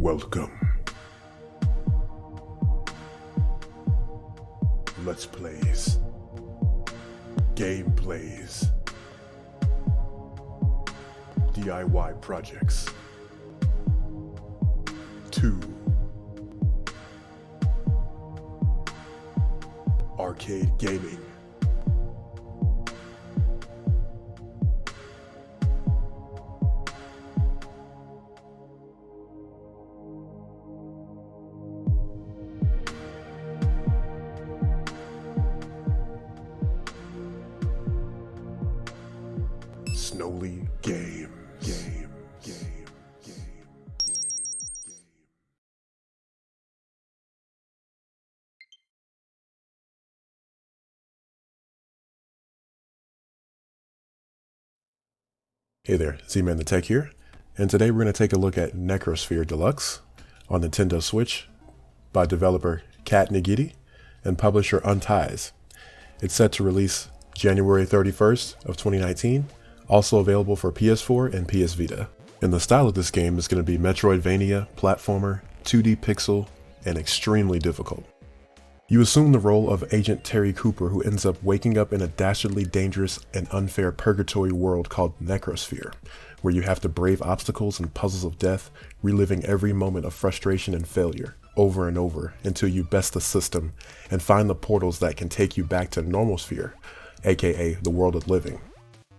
Welcome. Let's plays. Gameplays. DIY projects. 2. Arcade gaming. Snowly Game. Hey there, ZmanTheTech here, and today we're going to take a look at Necrosphere Deluxe on Nintendo Switch by developer Cat Nagiti and publisher Untitled. It's set to release January 31st of 2019, also available for PS4 and PS Vita. And the style of this game is going to be metroidvania, platformer, 2D pixel, and extremely difficult. You assume the role of Agent Terry Cooper, who ends up waking up in a dastardly dangerous and unfair purgatory world called Necrosphere, where you have to brave obstacles and puzzles of death, reliving every moment of frustration and failure over and over until you best the system and find the portals that can take you back to Normalsphere, aka the world of living.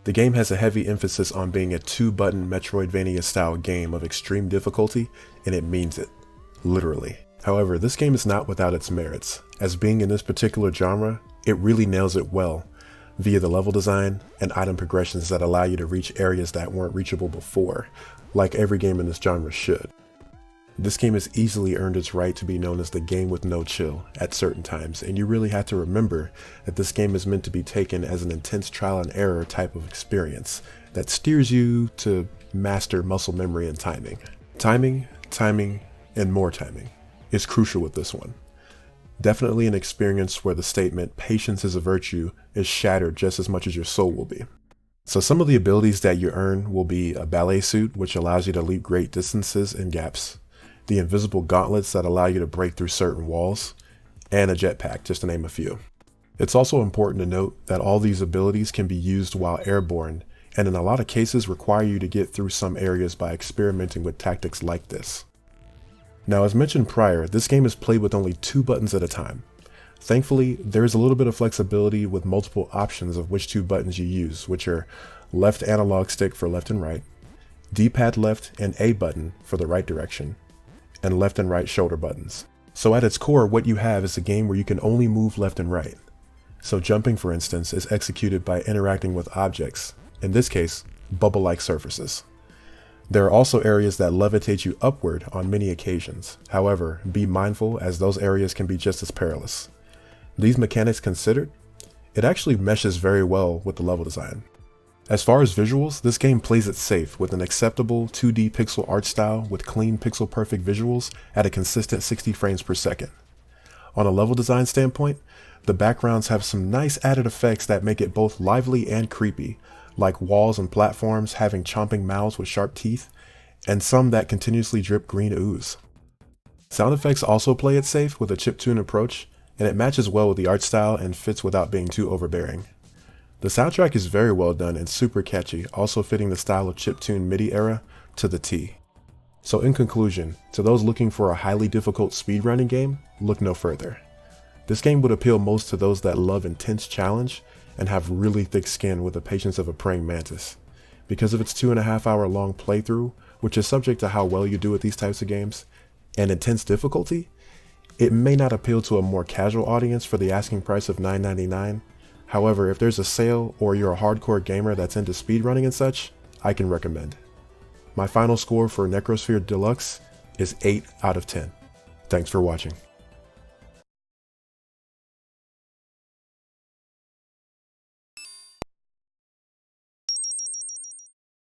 The game has a heavy emphasis on being a 2-button Metroidvania style game of extreme difficulty, and it means it, literally. However, this game is not without its merits, as being in this particular genre, it really nails it well, via the level design and item progressions that allow you to reach areas that weren't reachable before, like every game in this genre should. This game has easily earned its right to be known as the game with no chill at certain times, and you really have to remember that this game is meant to be taken as an intense trial and error type of experience that steers you to master muscle memory and timing. Timing, and more timing is crucial with this one. Definitely an experience where the statement, patience is a virtue, is shattered just as much as your soul will be. So some of the abilities that you earn will be a ballet suit, which allows you to leap great distances and gaps, the invisible gauntlets that allow you to break through certain walls, and a jetpack, just to name a few. It's also important to note that all these abilities can be used while airborne, and in a lot of cases require you to get through some areas by experimenting with tactics like this. Now, as mentioned prior, this game is played with only 2 buttons at a time. Thankfully, there is a little bit of flexibility with multiple options of which 2 buttons you use, which are left analog stick for left and right, D-pad left and A button for the right direction, and left and right shoulder buttons. So at its core, what you have is a game where you can only move left and right. So jumping, for instance, is executed by interacting with objects, in this case, bubble-like surfaces. There are also areas that levitate you upward on many occasions. However, be mindful, as those areas can be just as perilous. These mechanics considered, it actually meshes very well with the level design. As far as visuals, this game plays it safe with an acceptable 2D pixel art style with clean pixel perfect visuals at a consistent 60 frames per second. On a level design standpoint, the backgrounds have some nice added effects that make it both lively and creepy, like walls and platforms having chomping mouths with sharp teeth, and some that continuously drip green ooze. Sound effects also play it safe with a chiptune approach, and it matches well with the art style and fits without being too overbearing. The soundtrack is very well done and super catchy, also fitting the style of chiptune MIDI era to the T. So in conclusion, to those looking for a highly difficult speedrunning game, look no further. This game would appeal most to those that love intense challenge and have really thick skin with the patience of a praying mantis. Because of its 2.5 hour long playthrough, which is subject to how well you do with these types of games, and intense difficulty, it may not appeal to a more casual audience for the asking price of $9.99. However, if there's a sale or you're a hardcore gamer that's into speedrunning and such, I can recommend. My final score for Necrosphere Deluxe is 8 out of 10. Thanks for watching.